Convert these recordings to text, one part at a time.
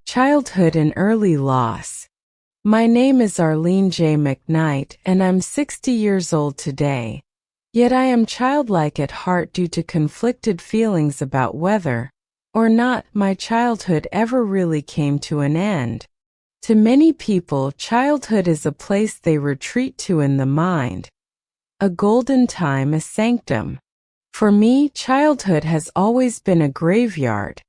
Childhood and Early Loss. My name is Arlene J. McKnight, and I'm 60 years old today. Yet I am childlike at heart due to conflicted feelings about whether or not my childhood ever really came to an end. To many people, childhood is a place they retreat to in the mind, a golden time, a sanctum. For me, childhood has always been a graveyard,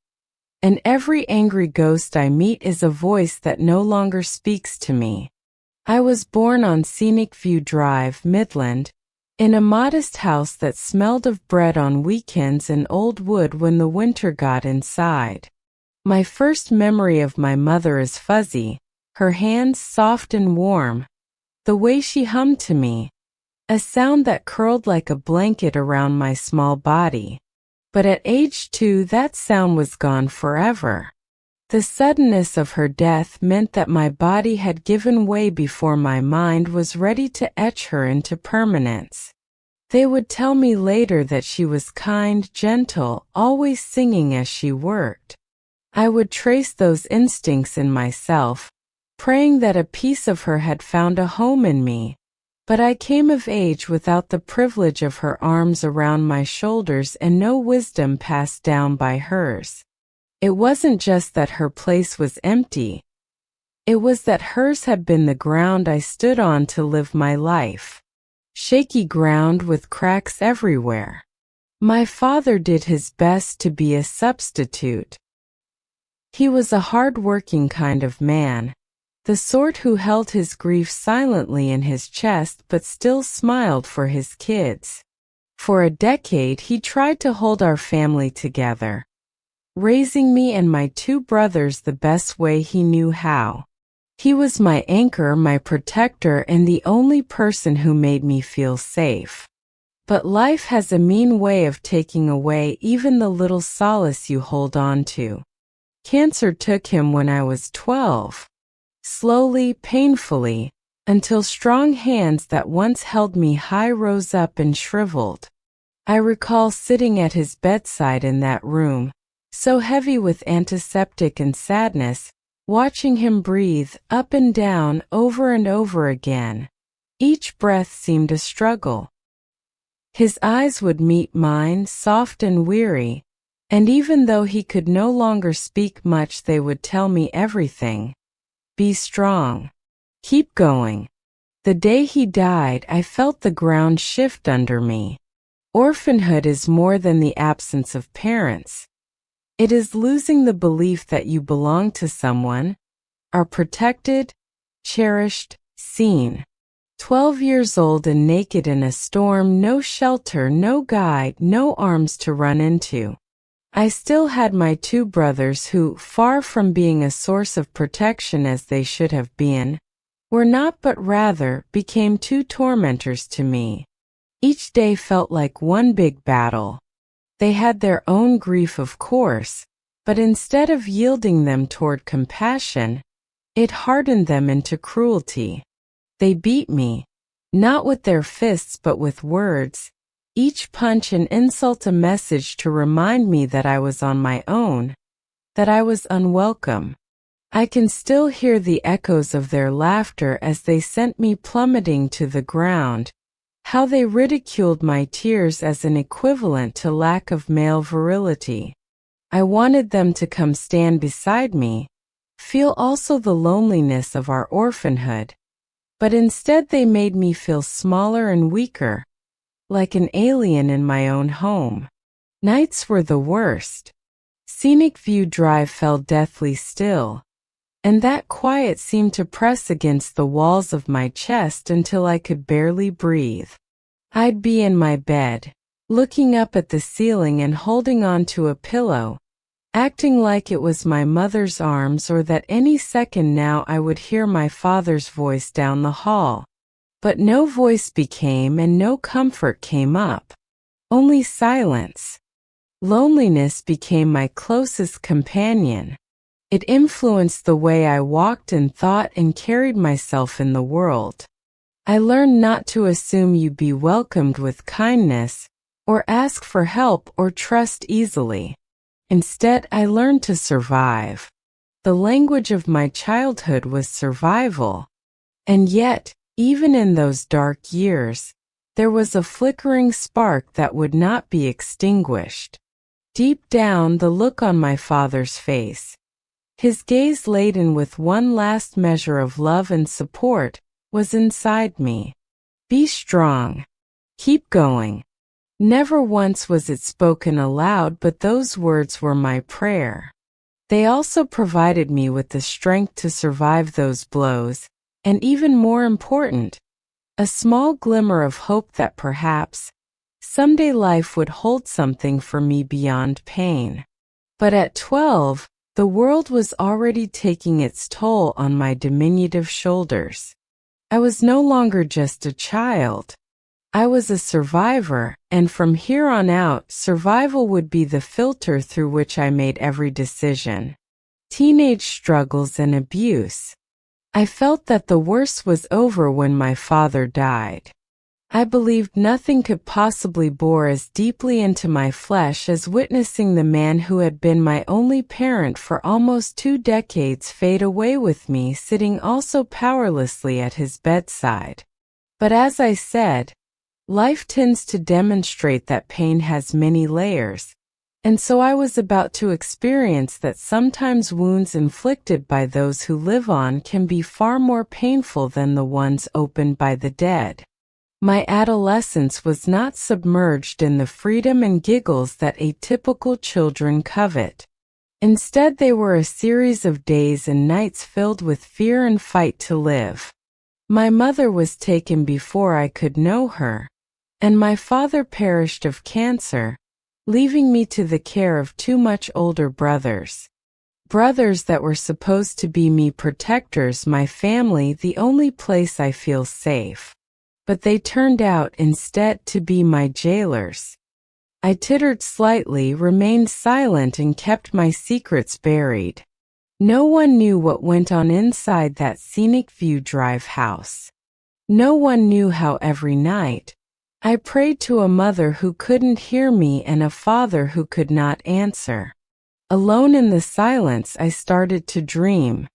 and every angry ghost I meet is a voice that no longer speaks to me. I was born on Scenic View Drive, Midland, in a modest house that smelled of bread on weekends and old wood when the winter got inside. My first memory of my mother is fuzzy, her hands soft and warm, the way she hummed to me, a sound that curled like a blanket around my small body. But at age 2, that sound was gone forever. The suddenness of her death meant that my body had given way before my mind was ready to etch her into permanence. They would tell me later that she was kind, gentle, always singing as she worked. I would trace those instincts in myself, praying that a piece of her had found a home in me. But I came of age without the privilege of her arms around my shoulders and no wisdom passed down by hers. It wasn't just that her place was empty. It was that hers had been the ground I stood on to live my life. Shaky ground with cracks everywhere. My father did his best to be a substitute. He was a hard-working kind of man, the sort who held his grief silently in his chest but still smiled for his kids. For a decade he tried to hold our family together, raising me and my 2 brothers the best way he knew how. He was my anchor, my protector, and the only person who made me feel safe. But life has a mean way of taking away even the little solace you hold on to. Cancer took him when I was 12. Slowly, painfully, until strong hands that once held me high rose up and shriveled. I recall sitting at his bedside in that room, so heavy with antiseptic and sadness, watching him breathe up and down over and over again. Each breath seemed a struggle. His eyes would meet mine, soft and weary, and even though he could no longer speak much, they would tell me everything. Be strong. Keep going. The day he died, I felt the ground shift under me. Orphanhood is more than the absence of parents. It is losing the belief that you belong to someone, are protected, cherished, seen. 12 years old and naked in a storm, no shelter, no guide, no arms to run into. I still had my 2 brothers who, far from being a source of protection as they should have been, were not but rather became 2 tormentors to me. Each day felt like one big battle. They had their own grief, of course, but instead of yielding them toward compassion, it hardened them into cruelty. They beat me, not with their fists but with words, each punch an insult, a message to remind me that I was on my own, that I was unwelcome. I can still hear the echoes of their laughter as they sent me plummeting to the ground, how they ridiculed my tears as an equivalent to lack of male virility. I wanted them to come stand beside me, feel also the loneliness of our orphanhood, but instead they made me feel smaller and weaker, like an alien in my own home. Nights were the worst. Scenic View Drive fell deathly still, and that quiet seemed to press against the walls of my chest until I could barely breathe. I'd be in my bed, looking up at the ceiling and holding on to a pillow, acting like it was my mother's arms or that any second now I would hear my father's voice down the hall. But no voice became and no comfort came up. Only silence. Loneliness became my closest companion. It influenced the way I walked and thought and carried myself in the world. I learned not to assume you'd be welcomed with kindness, or ask for help or trust easily. Instead, I learned to survive. The language of my childhood was survival. And yet, even in those dark years, there was a flickering spark that would not be extinguished. Deep down, the look on my father's face, his gaze laden with one last measure of love and support, was inside me. Be strong. Keep going. Never once was it spoken aloud, but those words were my prayer. They also provided me with the strength to survive those blows, and even more important, a small glimmer of hope that perhaps someday life would hold something for me beyond pain. But at 12, the world was already taking its toll on my diminutive shoulders. I was no longer just a child. I was a survivor, and from here on out, survival would be the filter through which I made every decision. Teenage struggles and abuse. I felt that the worst was over when my father died. I believed nothing could possibly bore as deeply into my flesh as witnessing the man who had been my only parent for almost 2 decades fade away with me sitting also powerlessly at his bedside. But as I said, life tends to demonstrate that pain has many layers, and so I was about to experience that sometimes wounds inflicted by those who live on can be far more painful than the ones opened by the dead. My adolescence was not submerged in the freedom and giggles that atypical children covet. Instead, they were a series of days and nights filled with fear and fight to live. My mother was taken before I could know her, and my father perished of cancer, leaving me to the care of 2 much older brothers. Brothers that were supposed to be me protectors, my family, the only place I feel safe. But they turned out instead to be my jailers. I tittered slightly, remained silent, and kept my secrets buried. No one knew what went on inside that scenic view drive house. No one knew how every night I prayed to a mother who couldn't hear me and a father who could not answer. Alone in the silence, I started to dream.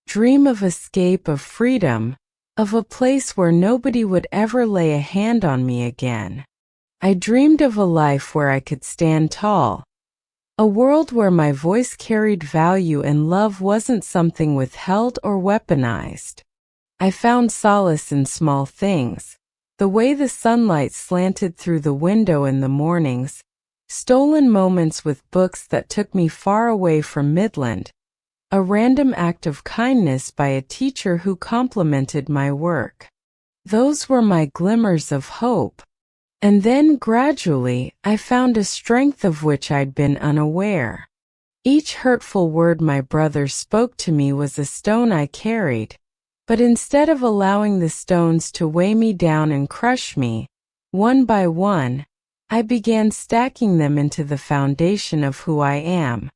Dream of escape, of freedom, of a place where nobody would ever lay a hand on me again. I dreamed of a life where I could stand tall. A world where my voice carried value and love wasn't something withheld or weaponized. I found solace in small things. The way the sunlight slanted through the window in the mornings, stolen moments with books that took me far away from Midland, a random act of kindness by a teacher who complimented my work. Those were my glimmers of hope. And then, gradually, I found a strength of which I'd been unaware. Each hurtful word my brother spoke to me was a stone I carried, but instead of allowing the stones to weigh me down and crush me, one by one, I began stacking them into the foundation of who I am.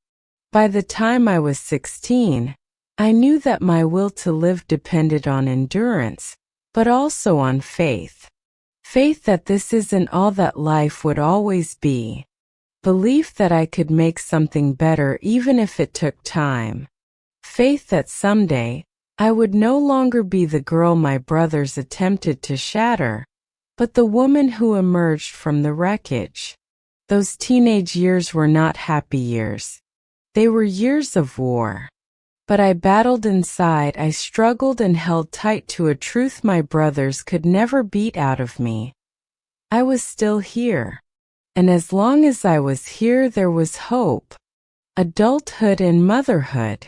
By the time I was 16, I knew that my will to live depended on endurance, but also on faith. Faith that this isn't all that life would always be. Belief that I could make something better even if it took time. Faith that someday, I would no longer be the girl my brothers attempted to shatter, but the woman who emerged from the wreckage. Those teenage years were not happy years. They were years of war. But I battled inside, I struggled and held tight to a truth my brothers could never beat out of me. I was still here. And as long as I was here, there was hope. Adulthood and motherhood.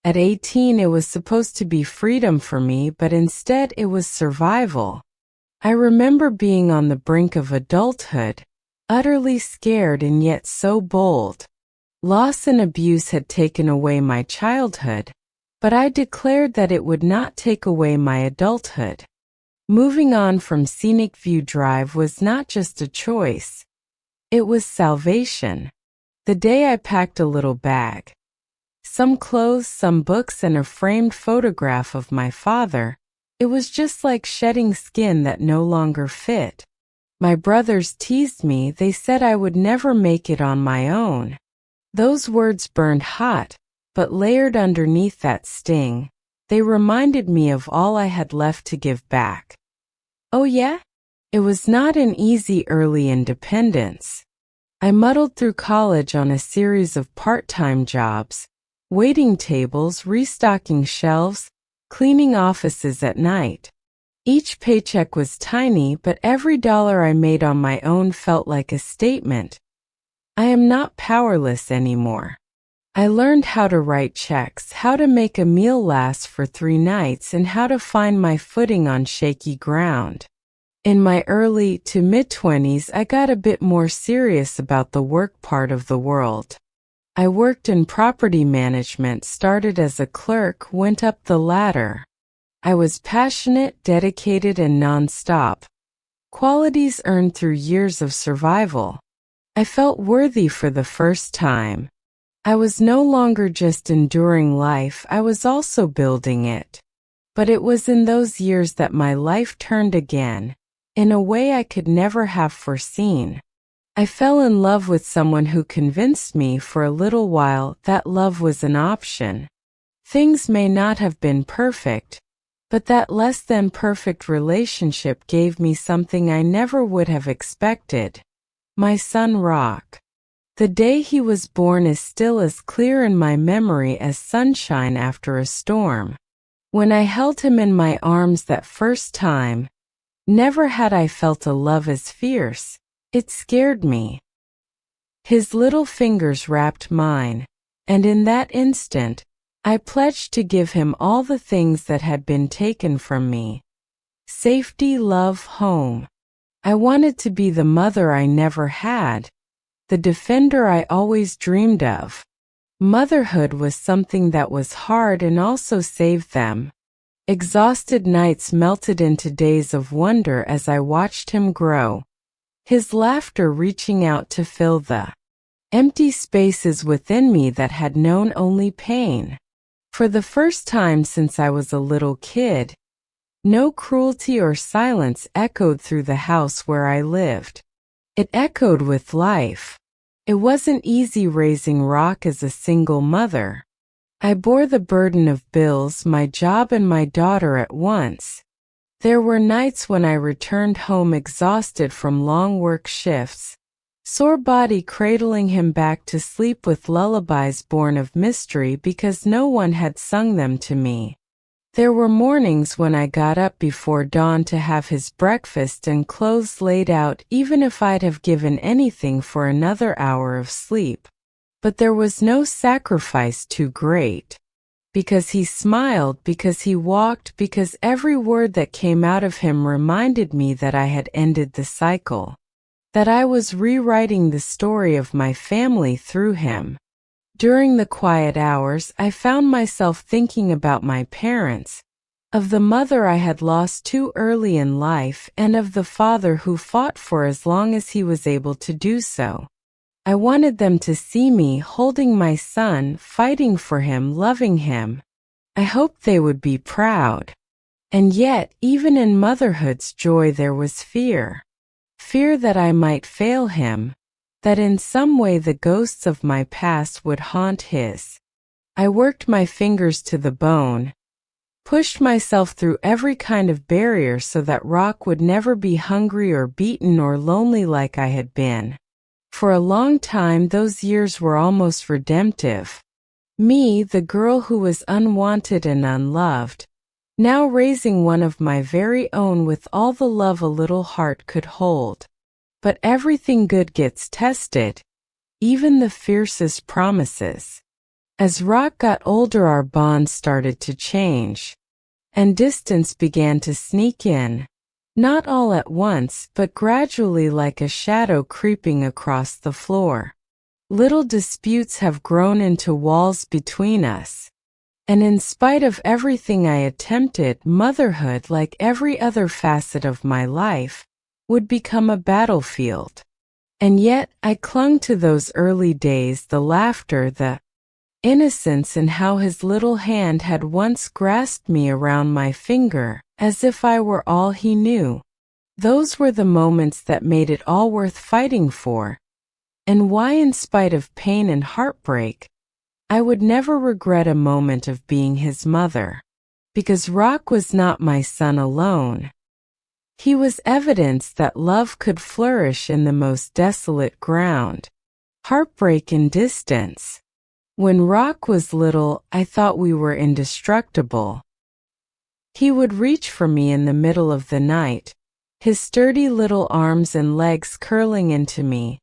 At 18, it was supposed to be freedom for me, but instead it was survival. I remember being on the brink of adulthood, utterly scared and yet so bold. Loss and abuse had taken away my childhood, but I declared that it would not take away my adulthood. Moving on from Scenic View Drive was not just a choice. It was salvation. The day I packed a little bag, some clothes, some books, and a framed photograph of my father, it was just like shedding skin that no longer fit. My brothers teased me, they said I would never make it on my own. Those words burned hot, but layered underneath that sting, they reminded me of all I had left to give back. Oh yeah? It was not an easy early independence. I muddled through college on a series of part-time jobs, waiting tables, restocking shelves, cleaning offices at night. Each paycheck was tiny, but every dollar I made on my own felt like a statement. I am not powerless anymore. I learned how to write checks, how to make a meal last for 3 nights, and how to find my footing on shaky ground. In my early to mid-20s, I got a bit more serious about the work part of the world. I worked in property management, started as a clerk, went up the ladder. I was passionate, dedicated, and non-stop. Qualities earned through years of survival. I felt worthy for the first time. I was no longer just enduring life, I was also building it. But it was in those years that my life turned again, in a way I could never have foreseen. I fell in love with someone who convinced me for a little while that love was an option. Things may not have been perfect, but that less than perfect relationship gave me something I never would have expected. My son Rock. The day he was born is still as clear in my memory as sunshine after a storm. When I held him in my arms that first time, never had I felt a love as fierce. It scared me. His little fingers wrapped mine, and in that instant, I pledged to give him all the things that had been taken from me. Safety, love, home. I wanted to be the mother I never had, the defender I always dreamed of. Motherhood was something that was hard and also saved them. Exhausted nights melted into days of wonder as I watched him grow, his laughter reaching out to fill the empty spaces within me that had known only pain. For the first time since I was a little kid, no cruelty or silence echoed through the house where I lived. It echoed with life. It wasn't easy raising Rock as a single mother. I bore the burden of bills, my job, and my daughter at once. There were nights when I returned home exhausted from long work shifts, sore body cradling him back to sleep with lullabies born of mystery because no one had sung them to me. There were mornings when I got up before dawn to have his breakfast and clothes laid out, even if I'd have given anything for another hour of sleep. But there was no sacrifice too great. Because he smiled, because he walked, because every word that came out of him reminded me that I had ended the cycle, that I was rewriting the story of my family through him. During the quiet hours, I found myself thinking about my parents, of the mother I had lost too early in life, and of the father who fought for as long as he was able to do so. I wanted them to see me holding my son, fighting for him, loving him. I hoped they would be proud. And yet, even in motherhood's joy there was fear. Fear that I might fail him, that in some way the ghosts of my past would haunt his. I worked my fingers to the bone, pushed myself through every kind of barrier so that Rock would never be hungry or beaten or lonely like I had been. For a long time those years were almost redemptive. Me, the girl who was unwanted and unloved, now raising one of my very own with all the love a little heart could hold. But everything good gets tested, even the fiercest promises. As Rock got older, our bond started to change, and distance began to sneak in. Not all at once, but gradually, like a shadow creeping across the floor. Little disputes have grown into walls between us. And in spite of everything I attempted, motherhood, like every other facet of my life, would become a battlefield. And yet, I clung to those early days, the laughter, the innocence, and how his little hand had once grasped me around my finger, as if I were all he knew. Those were the moments that made it all worth fighting for. And why, in spite of pain and heartbreak, I would never regret a moment of being his mother. Because Rock was not my son alone. He was evidence that love could flourish in the most desolate ground, heartbreak and distance. When Rock was little, I thought we were indestructible. He would reach for me in the middle of the night, his sturdy little arms and legs curling into me,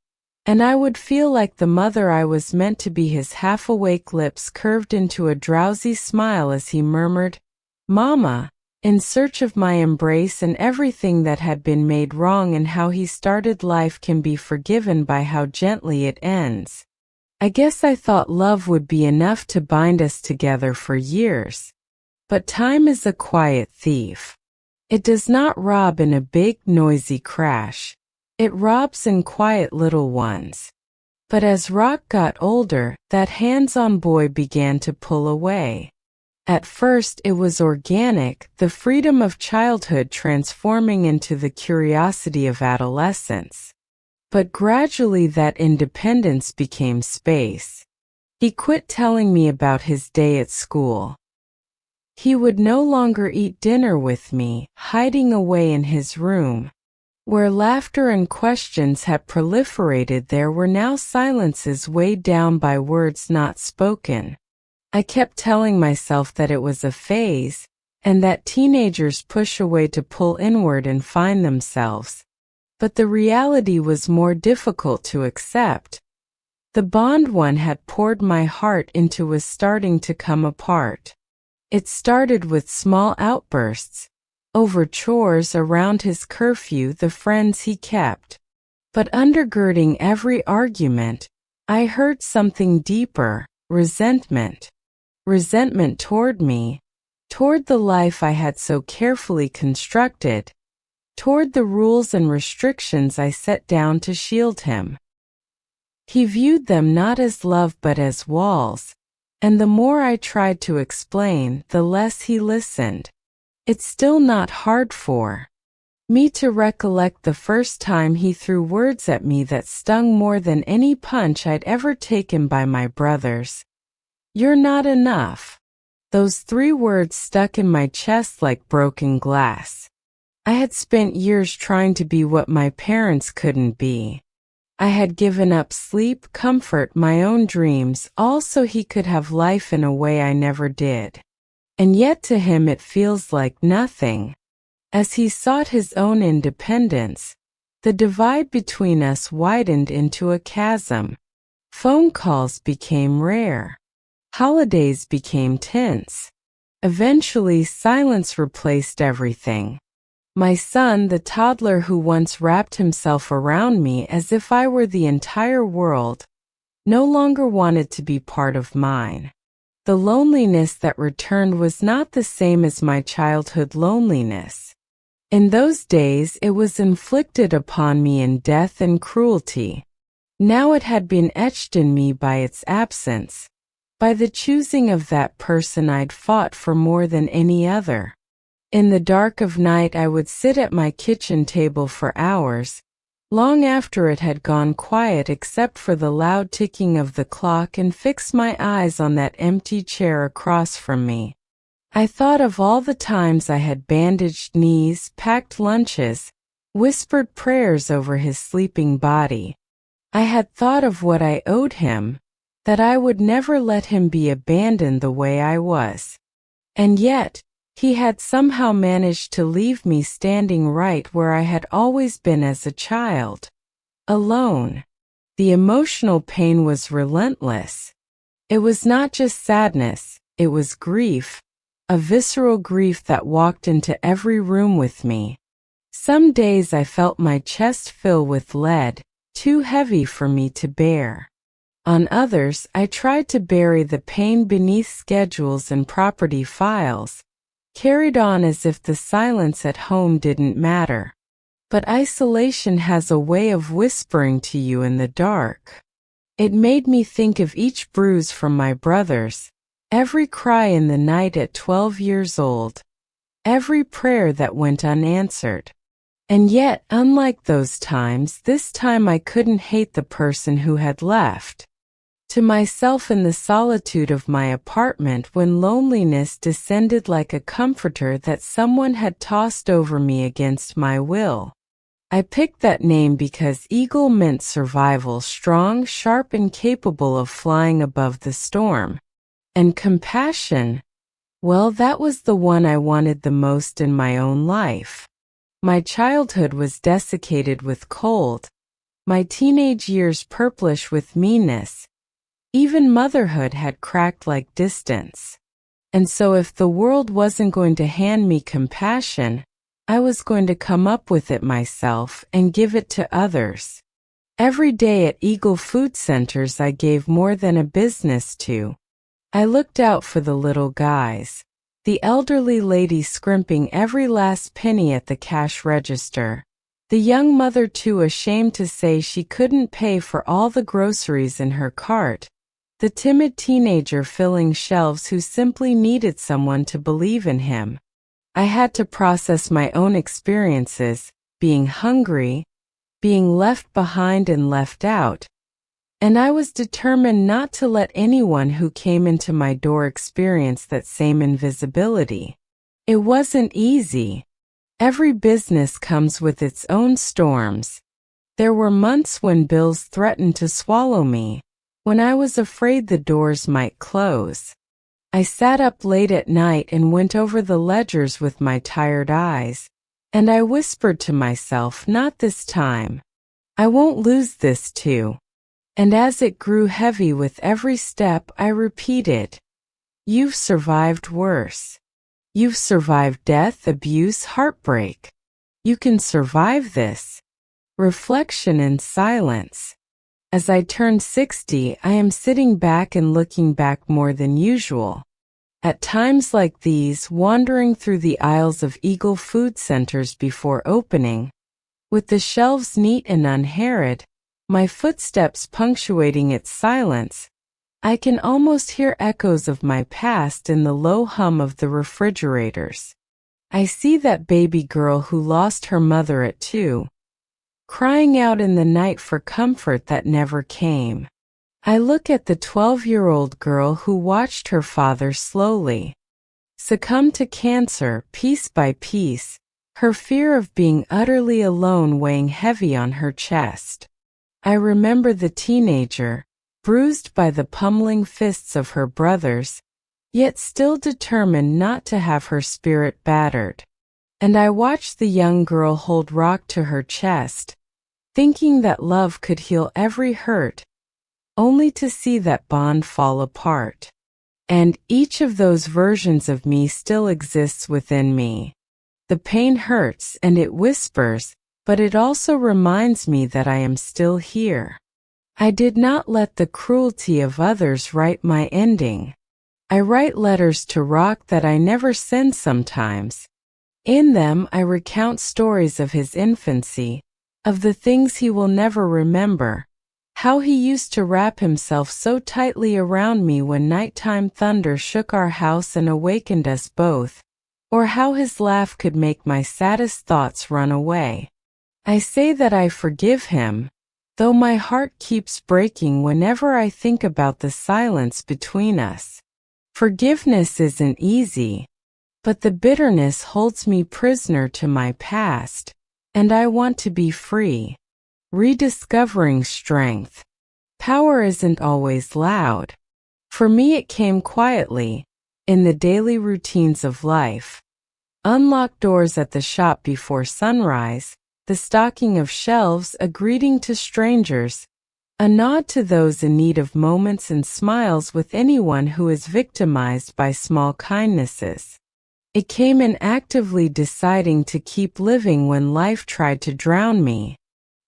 and I would feel like the mother I was meant to be. His half-awake lips curved into a drowsy smile as he murmured, "Mama," in search of my embrace, and everything that had been made wrong and how he started life can be forgiven by how gently it ends. I guess I thought love would be enough to bind us together for years. But time is a quiet thief. It does not rob in a big, noisy crash. It robs in quiet little ones. But as Rock got older, that hands-on boy began to pull away. At first it was organic, the freedom of childhood transforming into the curiosity of adolescence. But gradually that independence became space. He quit telling me about his day at school. He would no longer eat dinner with me, hiding away in his room. Where laughter and questions had proliferated, there were now silences weighed down by words not spoken. I kept telling myself that it was a phase, and that teenagers push away to pull inward and find themselves. But the reality was more difficult to accept. The bond one had poured my heart into was starting to come apart. It started with small outbursts, over chores, around his curfew, the friends he kept. But undergirding every argument, I heard something deeper, resentment. Resentment toward me, toward the life I had so carefully constructed, toward the rules and restrictions I set down to shield him. He viewed them not as love but as walls, and the more I tried to explain, the less he listened. It's still not hard for me to recollect the first time he threw words at me that stung more than any punch I'd ever taken by my brothers. "You're not enough." Those 3 words stuck in my chest like broken glass. I had spent years trying to be what my parents couldn't be. I had given up sleep, comfort, my own dreams, all so he could have life in a way I never did. And yet to him it feels like nothing. As he sought his own independence, the divide between us widened into a chasm. Phone calls became rare. Holidays became tense. Eventually, silence replaced everything. My son, the toddler who once wrapped himself around me as if I were the entire world, no longer wanted to be part of mine. The loneliness that returned was not the same as my childhood loneliness. In those days, it was inflicted upon me in death and cruelty. Now it had been etched in me by its absence, by the choosing of that person I'd fought for more than any other. In the dark of night I would sit at my kitchen table for hours, long after it had gone quiet except for the loud ticking of the clock, and fix my eyes on that empty chair across from me. I thought of all the times I had bandaged knees, packed lunches, whispered prayers over his sleeping body. I had thought of what I owed him, that I would never let him be abandoned the way I was. And yet, he had somehow managed to leave me standing right where I had always been as a child. Alone. The emotional pain was relentless. It was not just sadness, it was grief, a visceral grief that walked into every room with me. Some days I felt my chest fill with lead, too heavy for me to bear. On others, I tried to bury the pain beneath schedules and property files, carried on as if the silence at home didn't matter. But isolation has a way of whispering to you in the dark. It made me think of each bruise from my brothers, every cry in the night at 12 years old, every prayer that went unanswered. And yet, unlike those times, this time I couldn't hate the person who had left. to myself in the solitude of my apartment when loneliness descended like a comforter that someone had tossed over me against my will. I picked that name because eagle meant survival, strong, sharp, and capable of flying above the storm. And compassion, well, that was the one I wanted the most in my own life. My childhood was desiccated with cold, my teenage years purplish with meanness. Even motherhood had cracked like distance. And so if the world wasn't going to hand me compassion, I was going to come up with it myself and give it to others. Every day at Eagle Food Centers I gave more than a business to. I looked out for the little guys, the elderly lady scrimping every last penny at the cash register, the young mother too ashamed to say she couldn't pay for all the groceries in her cart, the timid teenager filling shelves who simply needed someone to believe in him. I had to process my own experiences, being hungry, being left behind and left out, and I was determined not to let anyone who came into my door experience that same invisibility. It wasn't easy. Every business comes with its own storms. There were months when bills threatened to swallow me, when I was afraid the doors might close. I sat up late at night and went over the ledgers with my tired eyes, and I whispered to myself, not this time. I won't lose this too. And as it grew heavy with every step, I repeated, you've survived worse. You've survived death, abuse, heartbreak. You can survive this. Reflection and silence. As I turned 60, I am sitting back and looking back more than usual. At times like these, wandering through the aisles of Eagle Food Centers before opening, with the shelves neat and unharried, my footsteps punctuating its silence, I can almost hear echoes of my past in the low hum of the refrigerators. I see that baby girl who lost her mother at 2, crying out in the night for comfort that never came. I look at the 12-year-old girl who watched her father slowly succumb to cancer piece by piece, her fear of being utterly alone weighing heavy on her chest. I remember the teenager, bruised by the pummeling fists of her brothers, yet still determined not to have her spirit battered. And I watched the young girl hold rock to her chest, thinking that love could heal every hurt, only to see that bond fall apart. And each of those versions of me still exists within me. The pain hurts and it whispers, but it also reminds me that I am still here. I did not let the cruelty of others write my ending. I write letters to rock that I never send sometimes. In them I recount stories of his infancy, of the things he will never remember, how he used to wrap himself so tightly around me when nighttime thunder shook our house and awakened us both, or how his laugh could make my saddest thoughts run away. I say that I forgive him, though my heart keeps breaking whenever I think about the silence between us. Forgiveness isn't easy, but the bitterness holds me prisoner to my past, and I want to be free. Rediscovering strength. Power isn't always loud. For me it came quietly, in the daily routines of life. Unlocked doors at the shop before sunrise, the stocking of shelves, a greeting to strangers, a nod to those in need of moments and smiles with anyone who is victimized by small kindnesses. It came in actively deciding to keep living when life tried to drown me.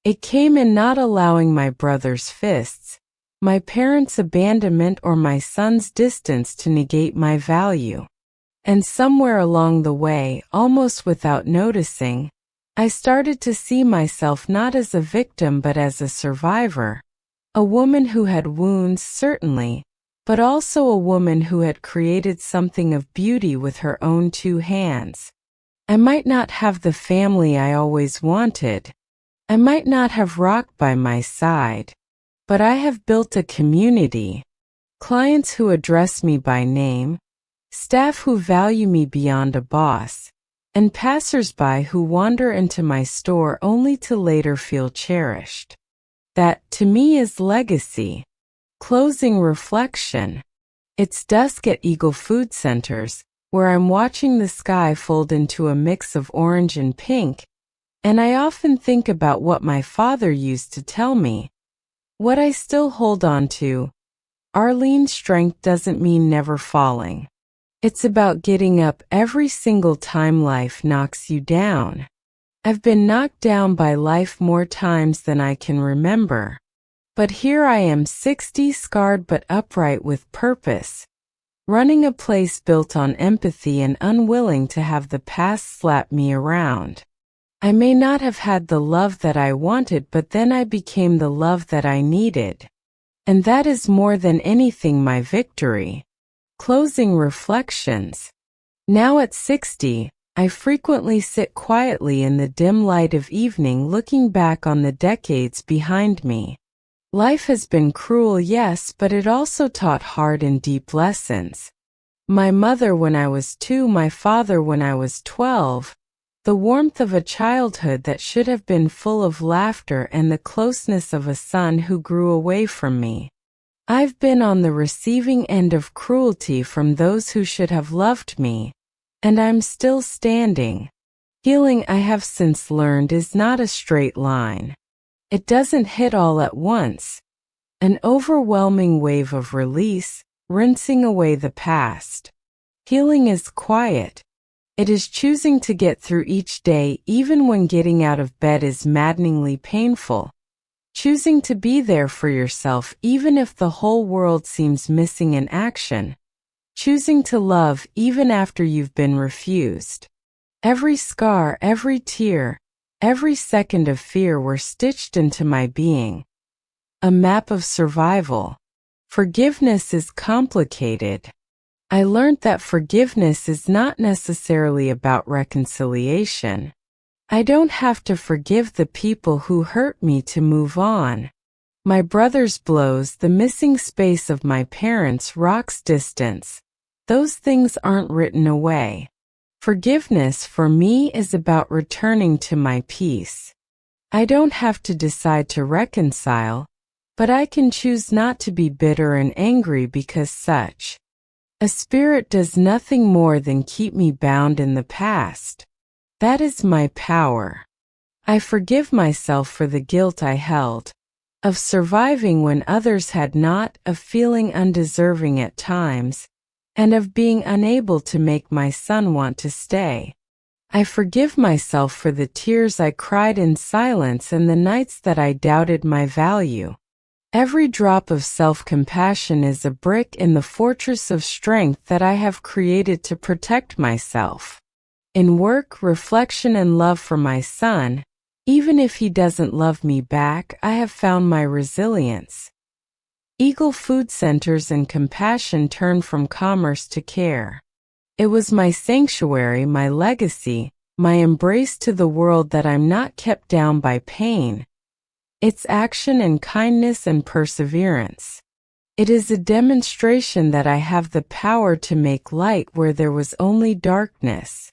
It came in not allowing my brother's fists, my parents' abandonment, or my son's distance to negate my value. And somewhere along the way, almost without noticing, I started to see myself not as a victim but as a survivor. A woman who had wounds, certainly, but also a woman who had created something of beauty with her own 2 hands. I might not have the family I always wanted. I might not have rocked by my side. but I have built a community. Clients who address me by name, staff who value me beyond a boss, and passers-by who wander into my store only to later feel cherished. That, to me, is legacy. Closing reflection. It's dusk at Eagle Food Centers, where I'm watching the sky fold into a mix of orange and pink, and I often think about what my father used to tell me. What I still hold on to. Arlene, strength doesn't mean never falling. It's about getting up every single time life knocks you down. I've been knocked down by life more times than I can remember. But here I am, 60, scarred but upright with purpose, running a place built on empathy and unwilling to have the past slap me around. I may not have had the love that I wanted, but then I became the love that I needed. And that is more than anything my victory. Closing reflections. Now at 60, I frequently sit quietly in the dim light of evening, looking back on the decades behind me. Life has been cruel, yes, but it also taught hard and deep lessons. My mother when I was 2, my father when I was 12, the warmth of a childhood that should have been full of laughter, and the closeness of a son who grew away from me. I've been on the receiving end of cruelty from those who should have loved me, and I'm still standing. Healing, I have since learned, is not a straight line. It doesn't hit all at once. An overwhelming wave of release, rinsing away the past. Healing is quiet. It is choosing to get through each day even when getting out of bed is maddeningly painful. Choosing to be there for yourself even if the whole world seems missing in action. Choosing to love even after you've been refused. Every scar, every tear, every second of fear were stitched into my being. A map of survival. Forgiveness is complicated. I learned that forgiveness is not necessarily about reconciliation. I don't have to forgive the people who hurt me to move on. My brother's blows, the missing space of my parents' rocks, distance. Those things aren't written away. Forgiveness for me is about returning to my peace. I don't have to decide to reconcile, but I can choose not to be bitter and angry because such a spirit does nothing more than keep me bound in the past. That is my power. I forgive myself for the guilt I held, of surviving when others had not, of feeling undeserving at times, and of being unable to make my son want to stay. I forgive myself for the tears I cried in silence and the nights that I doubted my value. Every drop of self-compassion is a brick in the fortress of strength that I have created to protect myself. In work, reflection, and love for my son, even if he doesn't love me back, I have found my resilience. Eagle Food Centers and compassion turned from commerce to care. It was my sanctuary, my legacy, my embrace to the world that I'm not kept down by pain. It's action and kindness and perseverance. It is a demonstration that I have the power to make light where there was only darkness.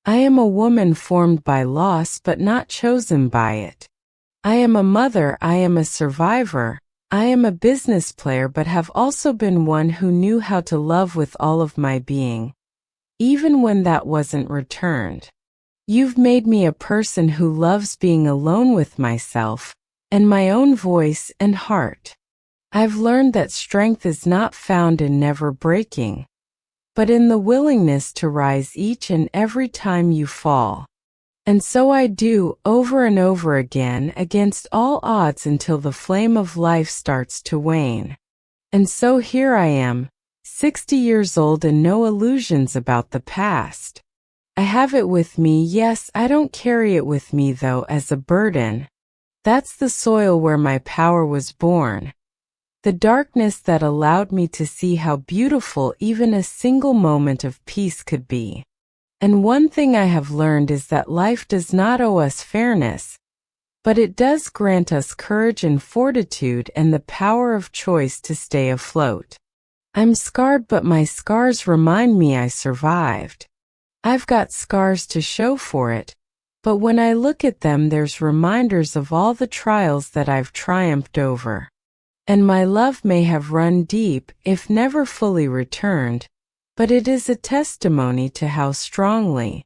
I am a woman formed by loss but not chosen by it. I am a mother, I am a survivor. I am a business player but have also been one who knew how to love with all of my being, even when that wasn't returned. You've made me a person who loves being alone with myself, and my own voice and heart. I've learned that strength is not found in never breaking, but in the willingness to rise each and every time you fall. And so I do, over and over again, against all odds until the flame of life starts to wane. And so here I am, 60 years old and no illusions about the past. I have it with me, yes, I don't carry it with me though as a burden. That's the soil where my power was born. The darkness that allowed me to see how beautiful even a single moment of peace could be. And one thing I have learned is that life does not owe us fairness. but it does grant us courage and fortitude and the power of choice to stay afloat. I'm scarred, but my scars remind me I survived. I've got scars to show for it, but when I look at them, there's reminders of all the trials that I've triumphed over. And my love may have run deep, if never fully returned, but it is a testimony to how strongly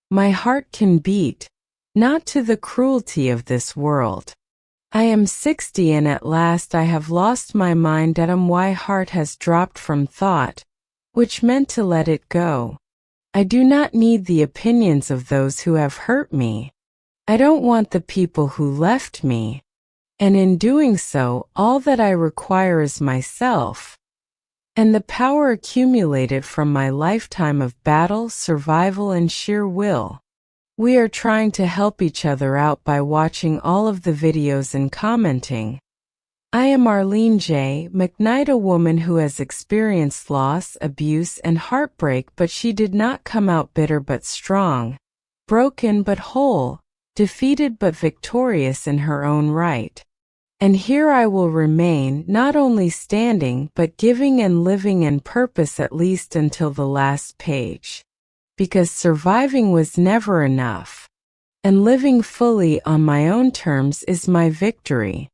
my heart can beat, not to the cruelty of this world. I am 60 and at last I have lost my mind at why heart has dropped from thought, which meant to let it go. I do not need the opinions of those who have hurt me. I don't want the people who left me. And in doing so, all that I require is myself, and the power accumulated from my lifetime of battle, survival, and sheer will. We are trying to help each other out by watching all of the videos and commenting. I am Arlene J. McKnight, a woman who has experienced loss, abuse, and heartbreak, but she did not come out bitter but strong, broken but whole, defeated but victorious in her own right. And here I will remain, not only standing, but giving and living in purpose, at least until the last page. Because surviving was never enough, and living fully on my own terms is my victory.